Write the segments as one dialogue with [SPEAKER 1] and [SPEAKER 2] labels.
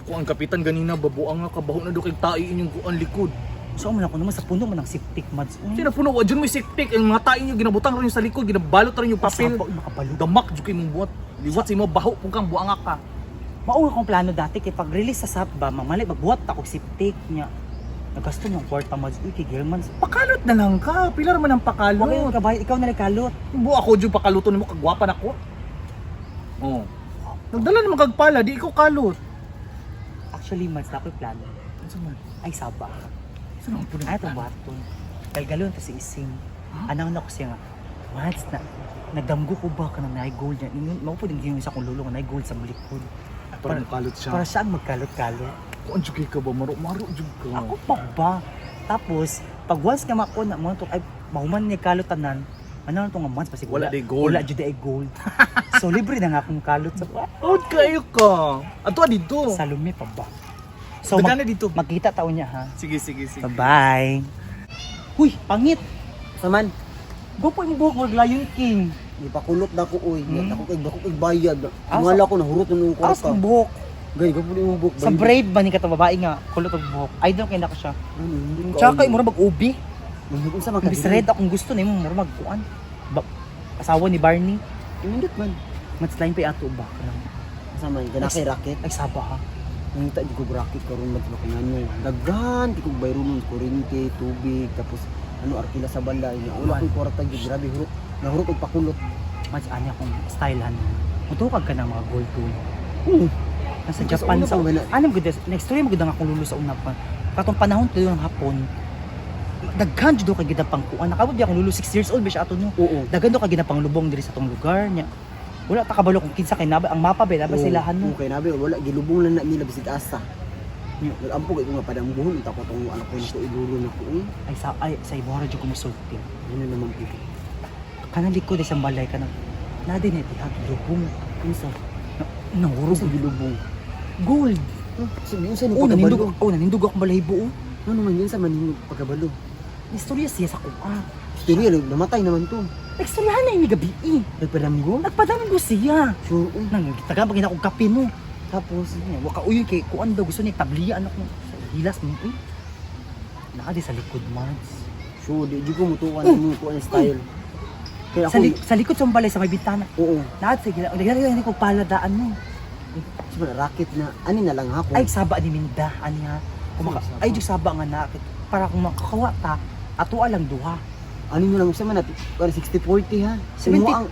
[SPEAKER 1] Kuan kapitan ganina babuang nga kabaho na do kay tai inyong kuan likod.
[SPEAKER 2] So man ako naman sa puno man ang septic mads.
[SPEAKER 1] Sino puno wa jud may siktik ang mga tai niyo ginabutang rin sa likod ginabalot rin yung papel.
[SPEAKER 2] Makapalo.
[SPEAKER 1] Damak jud kay mong buhat. Liwat sa imo baho kung kang buanga ka.
[SPEAKER 2] Mao akong plano dati kay pag-release sa SAP ba mamali magbuhat ako septic niya. Nagasto ng kwarta mads kay Germans.
[SPEAKER 1] Pakalot na lang ka. Pilar man ang
[SPEAKER 2] Okay,
[SPEAKER 1] pakalot.
[SPEAKER 2] kabay ikaw na kalot.
[SPEAKER 1] Bu ako jud pakaluto nimo kagwapa nako. Oh. Nagdala naman kag pala, di ikaw kalot.
[SPEAKER 2] Actually mads na ako'y plano.
[SPEAKER 1] Unsa man?
[SPEAKER 2] Ay saba.
[SPEAKER 1] Sino ang puno?
[SPEAKER 2] Ay itong baton. Galgalon ta si Ising. Anaw na ko siya nga. Mads na nagdamgo ko ba ka ng naay gold niya. Mao pud yung isa kong lulong naay gold sa likod.
[SPEAKER 1] Para kalot siya.
[SPEAKER 2] Para saan magkalot-kalot.
[SPEAKER 1] Kuan jud kay ka ba maro jud ka.
[SPEAKER 2] Ako pa ba? Tapos, pag once nga mako na mo to ay mahuman ni kalot tanan, ano na to nga months kasi
[SPEAKER 1] Wala day gold.
[SPEAKER 2] Wala jud ay gold. So libre na nga akong kalot sa
[SPEAKER 1] Out kayo ka. Ato dito.
[SPEAKER 2] sa lumi pa ba? So
[SPEAKER 1] Dagana dito.
[SPEAKER 2] magkita taon niya ha.
[SPEAKER 1] Sige.
[SPEAKER 2] Bye-bye. Huy, pangit.
[SPEAKER 3] Saman,
[SPEAKER 2] Gopo yung buhok mag Lion King.
[SPEAKER 3] ipakulot na ko oy.
[SPEAKER 2] Hmm.
[SPEAKER 3] Ako kay bayad.
[SPEAKER 2] Ah,
[SPEAKER 3] Wala ko nahurot ng
[SPEAKER 2] Aras
[SPEAKER 3] kwarta.
[SPEAKER 2] ng buhok.
[SPEAKER 3] Gay, gapuli mo book.
[SPEAKER 2] Sa Brave ba ni ka to babae nga kulot og buhok. Idol kay nako siya. Tsaka kay mura mag-ubi.
[SPEAKER 3] Nahurot sa
[SPEAKER 2] Imbis red akong gusto nimo mura magkuan. Asawa ni Barney.
[SPEAKER 3] Hindi man.
[SPEAKER 2] Mas lain pa ato ba?
[SPEAKER 3] Saman, kana kay racket.
[SPEAKER 2] Ay saba ha.
[SPEAKER 3] Nangita di ko racket karon maglakungan nyo. Daghan di ko bayro ng kuryente, tubig, tapos ano arkila sa banda. Wala ko kwarta gyud grabe hurot. Nahurot og pakulot.
[SPEAKER 2] Mas ani akong stylehan. Mutukag ka ng mga gold tool. Nasa
[SPEAKER 3] Kasi
[SPEAKER 2] Japan
[SPEAKER 3] una
[SPEAKER 2] sa
[SPEAKER 3] pa, wala.
[SPEAKER 2] anong good next story mo gud nga akong lulo sa una pa. Katong panahon tuyo ng hapon. Daghan jud kay gidapang kuan. Nakabot di akong lulo 6 years old ba siya ato no.
[SPEAKER 3] Oo.
[SPEAKER 2] Daghan do kay ginapang lubong diri sa tong lugar niya. Wala ta kabalo kung kinsa kay naba ang mapa ba naba silahan no.
[SPEAKER 3] Okay, nabi wala gilubong lang na nila bisig asa. Nag-ampog ko nga padang buhon ta ko tong anak ko nito iguro na ko.
[SPEAKER 2] Ay sa imora jud ko musulti.
[SPEAKER 3] Ano naman pito.
[SPEAKER 2] Kanang likod sa balay kanang nadi ni tihag lubong.
[SPEAKER 3] Unsa?
[SPEAKER 2] Nangurog
[SPEAKER 3] Sa gilubong.
[SPEAKER 2] gold.
[SPEAKER 3] Sabi unsa ni
[SPEAKER 2] Oh,
[SPEAKER 3] pagkabalo?
[SPEAKER 2] nanindog ako balahibo.
[SPEAKER 3] Ano man yun sa manhimog pagkabalo?
[SPEAKER 2] Istorya siya sa kuha.
[SPEAKER 3] Story namatay naman to.
[SPEAKER 2] Ekstoryahan na yung gabi eh.
[SPEAKER 3] Nagpadamgo?
[SPEAKER 2] Nagpadaming ko siya.
[SPEAKER 3] Sure.
[SPEAKER 2] Nang taga pag akong kape mo. Tapos niya, waka uy kay kuan daw gusto niya tabliya anak mo. Hilas mo eh. Nakadi sa likod mads.
[SPEAKER 3] Sure, di ko mutuan mo ko ang style. Kaya
[SPEAKER 2] Sa,
[SPEAKER 3] ako,
[SPEAKER 2] sa likod sa balay sa may bintana.
[SPEAKER 3] oo.
[SPEAKER 2] Nakad sige, naglalagay ko paladaan mo.
[SPEAKER 3] Sabi racket na, ani na lang ako.
[SPEAKER 2] Ay saba ni Minda ani ha. Kumaka
[SPEAKER 3] Saba?
[SPEAKER 2] ay jud saba nga nakit para kung makakawa ta ato alang duha.
[SPEAKER 3] Ano nyo lang sa man, para 60-40 ha.
[SPEAKER 2] 70.
[SPEAKER 3] Mo ang,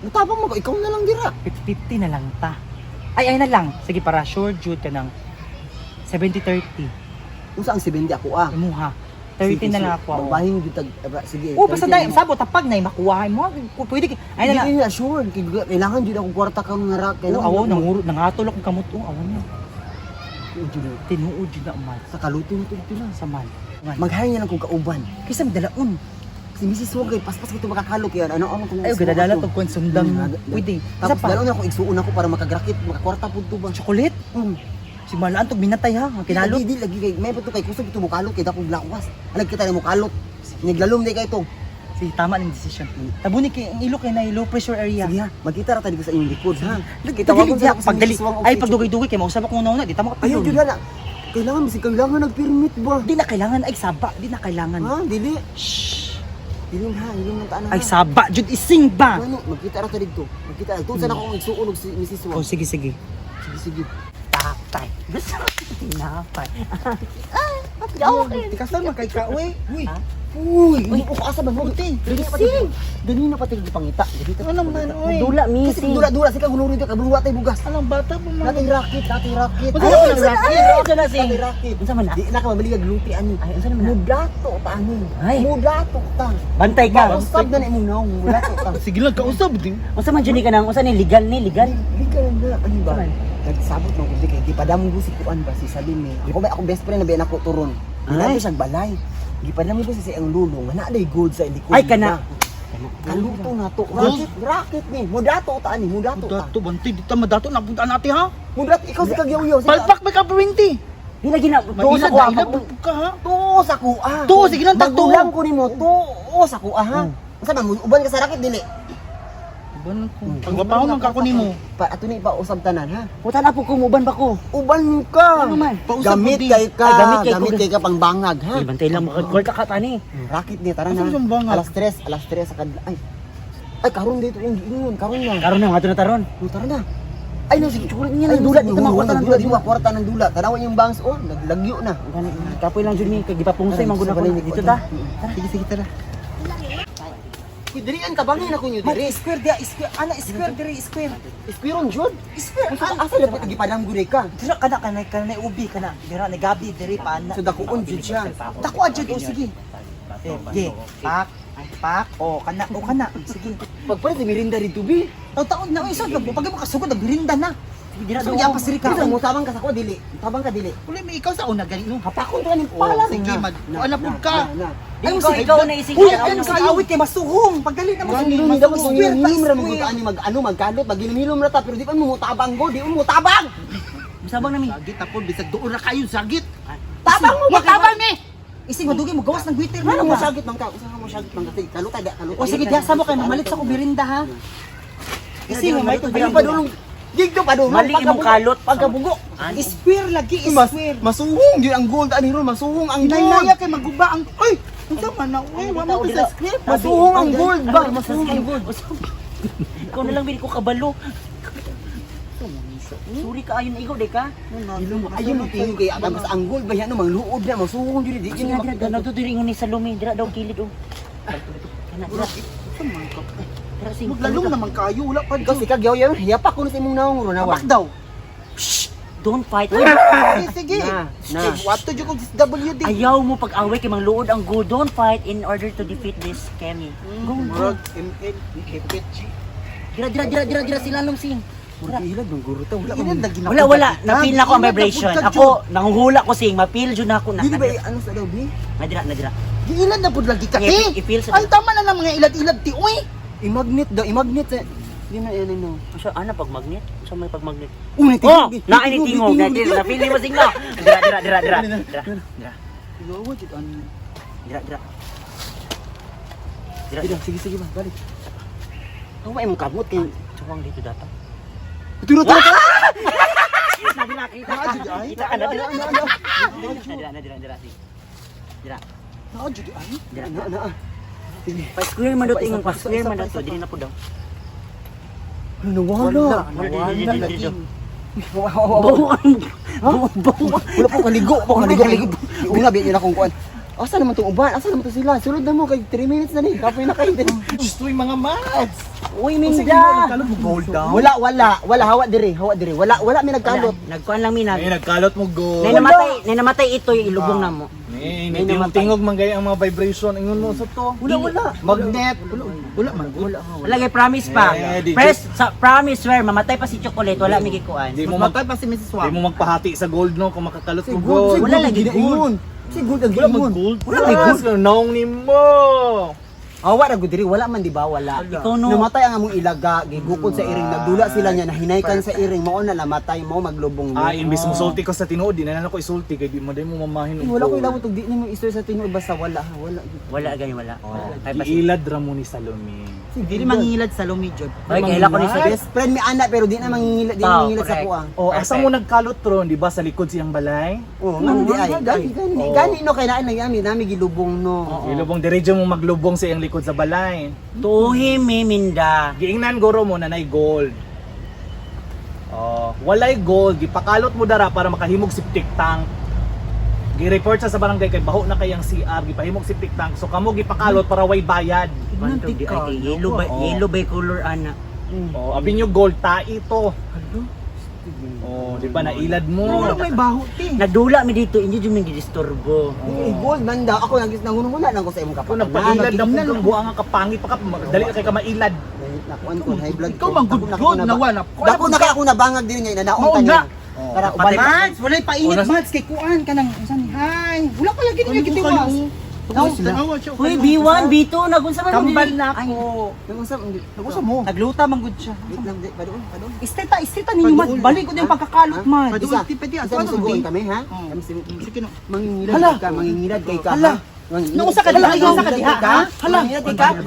[SPEAKER 3] natapang mo ko, ikaw na lang dira.
[SPEAKER 2] 50-50 na lang ta. Ay na lang. Sige para sure jud ka ng 70-30.
[SPEAKER 3] Kung saan 70 ako
[SPEAKER 2] Imuha. 30 na lang ako.
[SPEAKER 3] Babahin yung tag, sige.
[SPEAKER 2] Oh, basta
[SPEAKER 3] 30
[SPEAKER 2] dahil
[SPEAKER 3] na.
[SPEAKER 2] sabot tapag na makuha mo. Pwede ay na lang.
[SPEAKER 3] Hindi na sure, kailangan dyan ako kwarta ka ng rack.
[SPEAKER 2] Oh, awo nangatol akong kamot oh, awo na. Tinuod jud na umal
[SPEAKER 3] Sa kaluto mo ito lang.
[SPEAKER 2] sa man.
[SPEAKER 3] Maghahin niya lang kung kauban.
[SPEAKER 2] Kisa dalaon.
[SPEAKER 3] Si Mrs. Wagay, paspas ko ito makakalo kaya ano ako kung
[SPEAKER 2] Ay gadadala tog kon sundan mo. Pwede. Isa
[SPEAKER 3] Tapos
[SPEAKER 2] pa.
[SPEAKER 3] dalaw na ako igsuon ako para makagrakit, makakwarta po ito ba?
[SPEAKER 2] Chocolate. Si Malaan tog minatay ha, ang kinalot.
[SPEAKER 3] Di lagi kay may pato kay kusog ito mo kalot kay dako blackwas. Alag kita mo kalot. Naglalom di kay ito.
[SPEAKER 2] Si tama ng decision. Tabuni kay ang ilo kay na low pressure area.
[SPEAKER 3] Sige ha, magkita ra tayo sa inyong likod ha.
[SPEAKER 2] Kita
[SPEAKER 3] Tawagon
[SPEAKER 2] wag
[SPEAKER 3] sa ako sa
[SPEAKER 2] pagdali.
[SPEAKER 3] Mrs. Wang
[SPEAKER 2] Ay
[SPEAKER 3] okay.
[SPEAKER 2] pagdugay-dugay kay mausap ako una di tama ka.
[SPEAKER 3] Ayaw jud na. Kailangan bisig kailangan nag-permit ba?
[SPEAKER 2] Di na kailangan ay saba, di na kailangan.
[SPEAKER 3] Ha, dili.
[SPEAKER 2] Shh.
[SPEAKER 3] Dili ha, dili man ta na.
[SPEAKER 2] Ay saba, jud ising ba.
[SPEAKER 3] Ano, magkita ra tayo dito. Magkita. Tuon sana ako igsuon og si Mrs.
[SPEAKER 2] Oh
[SPEAKER 3] Wang.
[SPEAKER 2] sige sige.
[SPEAKER 3] Sige.
[SPEAKER 2] Tatay. Gusto ko tinapay.
[SPEAKER 3] Tikas lang kay ka. Uy.
[SPEAKER 2] Ha?
[SPEAKER 3] Uy, uy, asa ba mo? Dali na pati pangita. Dito.
[SPEAKER 1] Ano man oy.
[SPEAKER 2] Dula
[SPEAKER 3] Kasi dula sika guluri ka bulwa tay bugas.
[SPEAKER 1] Anong bata pa man.
[SPEAKER 3] Natay racket.
[SPEAKER 2] Ano
[SPEAKER 3] Ay,
[SPEAKER 2] ng racket? Ano na si?
[SPEAKER 3] Natay racket.
[SPEAKER 2] Unsa man na?
[SPEAKER 3] Di na ka mabili kag luti ani.
[SPEAKER 2] Ay, unsa naman na?
[SPEAKER 3] Mudato ta ani.
[SPEAKER 2] Ay.
[SPEAKER 3] Mudato ta.
[SPEAKER 2] Bantay ka.
[SPEAKER 3] Usab na ni mo naw, mudato ta.
[SPEAKER 1] Sige lang kausap din.
[SPEAKER 2] Unsa man jud ka nang unsa ni legal ni legal?
[SPEAKER 3] Liga na ani ba?
[SPEAKER 2] Saman?
[SPEAKER 3] Nagsabot man gud kay di padamo si kuan ba si Salim ni. Ako ba ako best friend na biyan ako turon. Dinato sa balay. Gipadamo ko sa iyang lulong, na day good sa likod.
[SPEAKER 2] Ay, kana.
[SPEAKER 3] Kaluto na to.
[SPEAKER 1] Gold?
[SPEAKER 3] Racket ni. Mudato ta ani, mudato ta.
[SPEAKER 1] Dato banti dito madato napunta natin ha.
[SPEAKER 3] Mudat ikaw si kagyaw-yaw.
[SPEAKER 1] Palpak may ka 20.
[SPEAKER 2] Di lagi na
[SPEAKER 1] Tuos sa
[SPEAKER 3] kuha
[SPEAKER 1] kuha
[SPEAKER 3] ka.
[SPEAKER 1] ka ha.
[SPEAKER 3] Tuo sa kuha.
[SPEAKER 1] Tuo, sige lang, tagtuo.
[SPEAKER 3] Magulang ko nimo, tuo sa kuha ha. Unsa man uban ka sa racket dili?
[SPEAKER 1] Uban ko. Pagwapahon ka ko nimo.
[SPEAKER 3] Ato ni pa usab tanan ha.
[SPEAKER 2] Puta na po ko, uban ba ko?
[SPEAKER 3] Uban mo ka.
[SPEAKER 2] Ano man?
[SPEAKER 1] Pausap
[SPEAKER 3] Gamit
[SPEAKER 1] mo di.
[SPEAKER 3] kay ka.
[SPEAKER 2] Ay, gamit
[SPEAKER 3] Gamit
[SPEAKER 2] kay
[SPEAKER 3] kay ka pang bangag ha.
[SPEAKER 2] Ay, bantay lang makagkol ka katani.
[SPEAKER 3] Rakit ni tara
[SPEAKER 1] Asa
[SPEAKER 3] na.
[SPEAKER 1] siyang bangag?
[SPEAKER 3] Alas 3 sa kadla. Ay karon dito yung giingon, karon na.
[SPEAKER 2] Karon na, nga na taron.
[SPEAKER 3] Tara na.
[SPEAKER 2] Ay, no, sige, chocolate niya
[SPEAKER 3] Ay
[SPEAKER 2] lang. Dula, dito makuha ng
[SPEAKER 3] dula,
[SPEAKER 2] dula.
[SPEAKER 3] di ba kwarta ng dula. Tanawan yung bangs oh, naglagyo na.
[SPEAKER 2] Kapoy lang dyan ni, kay gipapungsay, mangguna ko dito ta.
[SPEAKER 3] Sige, sige, tara. Dirian ka bangin ako nyo
[SPEAKER 2] Mat,
[SPEAKER 3] diri.
[SPEAKER 2] square dia, square, ana, square diri, square.
[SPEAKER 3] Ispiron jud.
[SPEAKER 2] Square,
[SPEAKER 3] Asa dapat gipadang guri ka?
[SPEAKER 2] Dira kana ubi kana, dira na gabi diri pa ana.
[SPEAKER 3] So dakuon jud siya.
[SPEAKER 2] Dako adjud o sige. Sige, pak, o kana, sige.
[SPEAKER 3] Pagpalit mirinda dito bi.
[SPEAKER 2] Taon na isa pag makasugod nagbirinda na. Dira
[SPEAKER 3] So
[SPEAKER 2] do ya pasiri ka.
[SPEAKER 3] Mo tabang ka sa ko dili. Tabang ka dili.
[SPEAKER 1] Uli may ikaw sa una gani no.
[SPEAKER 3] Hapakon ka ning pala.
[SPEAKER 1] sige, ano po ka?
[SPEAKER 2] Ay,
[SPEAKER 3] Ikaw,
[SPEAKER 2] ikaw na isig.
[SPEAKER 3] Uy,
[SPEAKER 2] Ano sa awit kay masuhong. Pagdali na
[SPEAKER 3] Mga
[SPEAKER 2] masuhong.
[SPEAKER 3] nilom dapat kung
[SPEAKER 2] Square ta,
[SPEAKER 3] nilom ra mo
[SPEAKER 2] square.
[SPEAKER 3] ani magkalot, maginilom ra ta pero di pa mo tabang go, di mo tabang.
[SPEAKER 2] Sabang nami.
[SPEAKER 1] Sagit ako bisag doon ra kayo sagit.
[SPEAKER 3] Tabang mo ba
[SPEAKER 1] Matabang ni.
[SPEAKER 2] Isig madugi mo gawas ng Twitter
[SPEAKER 3] Ano mo
[SPEAKER 2] ba?
[SPEAKER 3] sagit man ka? Usa mo sagit man ka? Kalot ada, kalot.
[SPEAKER 2] O sige, diya mo kay mamalit sa ko birinda ha. Isig mo may to
[SPEAKER 3] Ano pa dulong? Gigdo pa dulong.
[SPEAKER 2] Mali imong kalot.
[SPEAKER 3] Pagkabugo.
[SPEAKER 2] Square lagi,
[SPEAKER 3] Mas
[SPEAKER 2] square.
[SPEAKER 3] masuhong gyud ang gold ani ron, masuhong ang gold.
[SPEAKER 1] Hinay-naya kay maguba ang oy. Unsa man na oy, wa mo sa script.
[SPEAKER 3] Masuhong ang gold ba? Masuhong ang gold.
[SPEAKER 2] Ikaw na lang bili ko kabalo. Suri ka ayon igo de ka.
[SPEAKER 3] Ayun mo tingin kay mas ang gold ba yan mangluod na masuhong gyud di
[SPEAKER 2] Dira dira ganaw to diri ngoni sa lumi, dira daw kilid o. Kana dira. Dira sing.
[SPEAKER 1] Maglalong naman kayo wala pa
[SPEAKER 3] Ikaw sikag yaw yaw, hiyapak ko na sa imong naong ron
[SPEAKER 1] Abak
[SPEAKER 3] awan.
[SPEAKER 1] daw.
[SPEAKER 2] Don't fight.
[SPEAKER 1] Sige.
[SPEAKER 3] Na.
[SPEAKER 1] What to you kung WD?
[SPEAKER 2] Ayaw mo pag-away kay mangluod ang go. Don't fight in order to defeat this Kemi.
[SPEAKER 1] Murag ML ipit.
[SPEAKER 2] Dira sila long sing.
[SPEAKER 3] Ilag ng guro ta wala
[SPEAKER 1] Ilan
[SPEAKER 3] man.
[SPEAKER 1] lagi
[SPEAKER 2] Wala, napil na ko ang vibration. Ako, nanguhula ko sing, mapil jud na ako na.
[SPEAKER 3] Dili ba ano sa daw bi?
[SPEAKER 2] Nadira.
[SPEAKER 1] Giilan na pud lagi ka.
[SPEAKER 2] I-feel sa.
[SPEAKER 1] Ay tama na lang mga ilad-ilad ti uy.
[SPEAKER 3] I-magnet daw, i-magnet sa di na yan no.
[SPEAKER 2] So, ana pag magnet? So may pag magnet.
[SPEAKER 3] Uy,
[SPEAKER 2] Oh, naay ni tingog, na feel mo sing na. Dira.
[SPEAKER 3] Gawa jud an.
[SPEAKER 2] Dira.
[SPEAKER 3] Sige ba, balik. Awa imong kamot kay
[SPEAKER 2] Tuwang dito data.
[SPEAKER 3] Turo.
[SPEAKER 2] Sabi nakita. Kita ka na. Dira.
[SPEAKER 1] Naa jud ay.
[SPEAKER 3] Ana. Sige.
[SPEAKER 2] Pa-square man daw tingong pa-square man daw. Dili na po daw.
[SPEAKER 3] Ano wala?
[SPEAKER 2] Dili.
[SPEAKER 3] Wala po kaligo. Una biya nila kung kuan. Asa naman tong uban? Asa naman to sila? Sulod na mo kay 3 minutes na ni. Kapoy na kayo din.
[SPEAKER 1] Gusto yung mga mads.
[SPEAKER 3] Uy,
[SPEAKER 1] Sige,
[SPEAKER 3] minda.
[SPEAKER 1] nagkalot mo gold down.
[SPEAKER 3] Wala hawa diri. Wala mi nagkalot.
[SPEAKER 2] Nagkuan lang mi
[SPEAKER 1] Ay nagkalot mo gold.
[SPEAKER 2] Nay namatay ito ilubong na mo.
[SPEAKER 1] Ni tingog man gay ang mga vibration ingon mo sa to.
[SPEAKER 3] Wala.
[SPEAKER 1] Magnet. Wala man.
[SPEAKER 2] Wala kay promise pa.
[SPEAKER 1] Di-
[SPEAKER 2] Press sa promise swear mamatay pa si chocolate wala mi gikuan.
[SPEAKER 1] Di mo
[SPEAKER 3] Matay pa si Mrs.
[SPEAKER 1] Di mo magpahati sa gold no kung makakalot mo
[SPEAKER 3] Gold.
[SPEAKER 1] gold.
[SPEAKER 2] Wala lagi
[SPEAKER 3] gold. Si gold ang
[SPEAKER 1] Wala
[SPEAKER 3] giingon.
[SPEAKER 1] mag gold.
[SPEAKER 3] Wala may gold.
[SPEAKER 1] Naong ni mo.
[SPEAKER 3] Awa ra gud diri, wala man di ba wala.
[SPEAKER 2] Ikaw no.
[SPEAKER 3] Namatay ang among ilaga, gigukod sa iring, nagdula sila niya, nahinaykan sa iring, mao na namatay mo maglubong
[SPEAKER 1] Ah,
[SPEAKER 3] ni.
[SPEAKER 1] imbis mo sulti ko sa tinuod, di na lang ako isulti kay di mo mamahin.
[SPEAKER 3] Wala ko ilawot og di nimo istoy sa tinuod basta wala.
[SPEAKER 2] Wala gani wala. Ay pa
[SPEAKER 1] Giilad ra mo ni Salome.
[SPEAKER 2] Dili mangingilad sa lumi jud. Ay kaila ko ni sa
[SPEAKER 3] Best friend mi ana pero di na mangingilad, di na mangingilad sa
[SPEAKER 2] correct.
[SPEAKER 3] puang.
[SPEAKER 1] Oh, asa mo nagkalot ron, di ba sa likod siyang balay?
[SPEAKER 3] Oh, man di ay. Gani no kay nami gilubong no.
[SPEAKER 1] Ilubong diretso mo maglubong sa iyang likod sa balay.
[SPEAKER 2] Tuhi mi minda.
[SPEAKER 1] Giingnan goro mo na nay gold. Oh, walay gold, gipakalot mo dara para makahimog septic tank. Gi-report sa barangay kay baho na kayang CR, gipahimog septic tank. So kamo gipakalot para way bayad.
[SPEAKER 2] Mantig di ay yellow by color ana.
[SPEAKER 1] Oh, abi nyo gold tai to. Oh, di ba nailad mo?
[SPEAKER 3] may baho ti.
[SPEAKER 2] Nagdula mi dito inyo jud mi gidisturbo.
[SPEAKER 3] Gold man da ako nangununa lang ko sa imong
[SPEAKER 1] Kung
[SPEAKER 3] kapatid.
[SPEAKER 1] nagpailad na po kang buang nga kapangit pa ka, dali ka kay ka mailad.
[SPEAKER 3] Nakuan ko high blood.
[SPEAKER 1] Ikaw man good nawa na.
[SPEAKER 3] Dako na kay ako nabangag diri ngay nanaon
[SPEAKER 1] Mao
[SPEAKER 3] ta
[SPEAKER 1] na.
[SPEAKER 3] niya. Para uban.
[SPEAKER 2] Mads, walay painit
[SPEAKER 1] Oras-
[SPEAKER 2] Mads kay kuan kanang unsan hi. Wala ko lagi niya gitiwas. Uy,
[SPEAKER 1] Uy,
[SPEAKER 2] B1, B2, nagunsa man
[SPEAKER 1] Kambal na
[SPEAKER 2] Ay,
[SPEAKER 1] ako.
[SPEAKER 3] Nag-usap
[SPEAKER 1] mo.
[SPEAKER 2] nagluta man gud siya.
[SPEAKER 3] Wait lang, padoon.
[SPEAKER 2] Isteta ninyo Mads, balik ko din pagkakalot Mads.
[SPEAKER 3] Isa, isa mo suguin kami ha? Kami mangingilad
[SPEAKER 2] Hala.
[SPEAKER 3] ka, mangingilad kay ka.
[SPEAKER 2] Hala.
[SPEAKER 3] ha? Nung usa ka diha, Hala,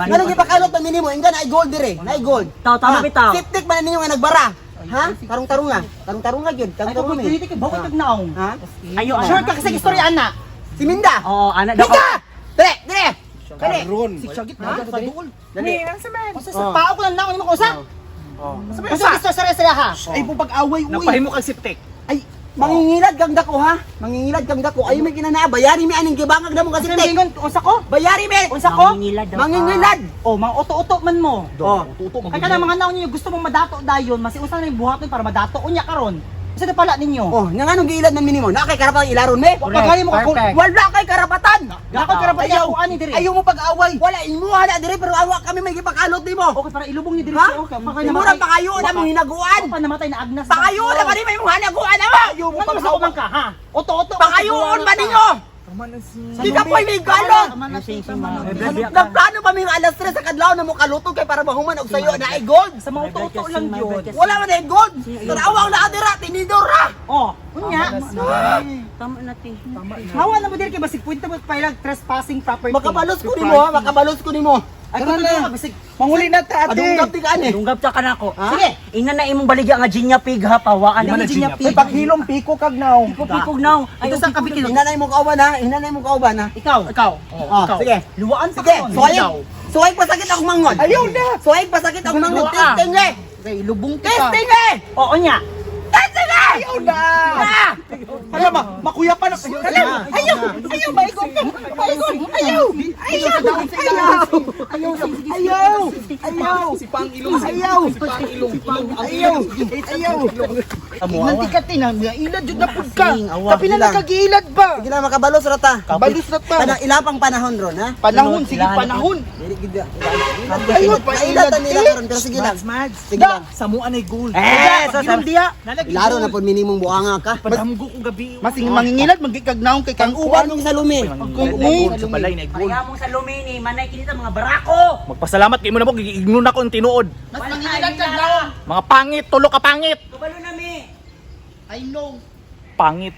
[SPEAKER 3] ano gipakalot man nimo? Ingga na gold dire, na gold.
[SPEAKER 2] Tama bitaw.
[SPEAKER 3] Siptik man ninyo nga nagbara. Ha? Tarong-tarong nga gyud. Tarong-tarong mi.
[SPEAKER 2] Bakit kagnaong?
[SPEAKER 3] Ha?
[SPEAKER 2] Ayo,
[SPEAKER 3] Sure ka kasi istorya ana. Si Minda.
[SPEAKER 2] Oo, ana daw.
[SPEAKER 3] Minda! Dire.
[SPEAKER 4] Karon.
[SPEAKER 3] Si Chagit na sa duol.
[SPEAKER 2] Ni, nang saman.
[SPEAKER 3] Sa pao ko lang naon mo usap. Sa istorya sila ha.
[SPEAKER 4] Ay po pag-away uy.
[SPEAKER 1] Nagpahimo kag septic.
[SPEAKER 3] Ay, mangingilad kang dako ha. Mangingilad kang dako. Ay may kinana bayari mi aning gibangag na mo kasi tek.
[SPEAKER 2] Unsa ko?
[SPEAKER 3] Bayari mi.
[SPEAKER 2] Unsa ko?
[SPEAKER 3] Mangingilad.
[SPEAKER 2] Oh, mga uto-uto man mo.
[SPEAKER 3] Oh.
[SPEAKER 2] Kaya ka mga naon ninyo gusto mong madato dayon, masiusa na yung buhaton para madato unya karon. Isa na pala ninyo.
[SPEAKER 3] Oh, nga anong giilad man minimo? Na kay karapatan ilaron me.
[SPEAKER 2] Pagkali mo ka
[SPEAKER 3] Wala kay karapatan.
[SPEAKER 2] Gako karapatan ako ani dire.
[SPEAKER 3] Ayaw mo pag-away. Wala imo hala dire pero awa kami may gipakalot nimo.
[SPEAKER 2] Okay para ilubong ni dire
[SPEAKER 3] Ha?
[SPEAKER 2] siya okay.
[SPEAKER 3] Imo ra pangayo na mo hinaguan.
[SPEAKER 2] Pa namatay na Agnes.
[SPEAKER 3] Pangayo na ba ni may mga hinaguan ama?
[SPEAKER 2] Ayaw mo pag ka ha. Oto-oto.
[SPEAKER 3] Pangayoon ba ninyo? Di ka po may galot. Nagplano pa may alas 3 sa kadlaw na mo kalutog kay para mahuman og sayo na ay gold.
[SPEAKER 2] Sa mga oto-oto lang yun.
[SPEAKER 3] Wala man ay gold. Tarawang na adira tinidor ra.
[SPEAKER 2] Oh, unya.
[SPEAKER 5] Tama natin.
[SPEAKER 2] Hawa na mo dire kay basig puwenta mo pa ilang trespassing property.
[SPEAKER 3] Makabalos ko nimo ha, makabalos ko nimo.
[SPEAKER 2] Ay ko na basig.
[SPEAKER 4] Manguli na ta ate.
[SPEAKER 3] Adunggat ti ani.
[SPEAKER 5] Dunggab ta ka nako.
[SPEAKER 3] Ha?
[SPEAKER 5] Sige, ina na imong baligya nga ginya pig ha pawaan
[SPEAKER 1] Di man
[SPEAKER 5] na
[SPEAKER 1] na ginya
[SPEAKER 4] Ay paghilom piko kag now.
[SPEAKER 5] Pikog now.
[SPEAKER 2] Ito sa kabikil.
[SPEAKER 3] Hinanay mo kauban ha, hinanay mo kauban ha.
[SPEAKER 2] Ikaw.
[SPEAKER 3] Oh, sige.
[SPEAKER 2] Luwaan pa
[SPEAKER 3] Sige,
[SPEAKER 2] karon.
[SPEAKER 3] suway pasakit ako mangon.
[SPEAKER 4] Ayaw na.
[SPEAKER 3] Suway pasakit ako mangon.
[SPEAKER 2] Luwa ka.
[SPEAKER 3] Testing eh.
[SPEAKER 4] Kay lubong kita.
[SPEAKER 3] Testing eh.
[SPEAKER 2] Oo unya.
[SPEAKER 3] Testing eh.
[SPEAKER 4] Ayaw na. Hala ma, makuya pa na.
[SPEAKER 3] Ayaw, maikot ka. Maikot, ayaw. Ayaw,
[SPEAKER 4] Si Pang Ilong.
[SPEAKER 3] ayaw.
[SPEAKER 4] Nanti ka tinang ilad jud na pud ka.
[SPEAKER 3] Sing, awa,
[SPEAKER 4] Kapila
[SPEAKER 3] bilang.
[SPEAKER 4] na kagiilad ba?
[SPEAKER 3] Sige na makabalos rata.
[SPEAKER 4] Balis na ta.
[SPEAKER 3] Panang ilapang panahon ron ha.
[SPEAKER 4] Panahon sige panahon.
[SPEAKER 3] Dili gid.
[SPEAKER 4] Ayun,
[SPEAKER 3] Kailatan nila karon pero sige lang. Sige lang.
[SPEAKER 1] Samuan ay gold.
[SPEAKER 3] So
[SPEAKER 4] Ilong diya.
[SPEAKER 3] Ilaro na pud minimum buanga ka.
[SPEAKER 1] Padamgo ko gabi.
[SPEAKER 4] Masing mangingilad magikagnaon kay kang
[SPEAKER 3] Uban mong salumi.
[SPEAKER 1] Gold sa balay na gold.
[SPEAKER 5] Kaya mong sa lumini, manay kinita mga barako.
[SPEAKER 1] Magpasalamat kay mo na po ignon ako ang tinuod.
[SPEAKER 4] Mas mangingilad kagnaon.
[SPEAKER 1] Mga pangit, tulo ka pangit.
[SPEAKER 5] Kabalo na mi.
[SPEAKER 4] I know.
[SPEAKER 1] Pangit.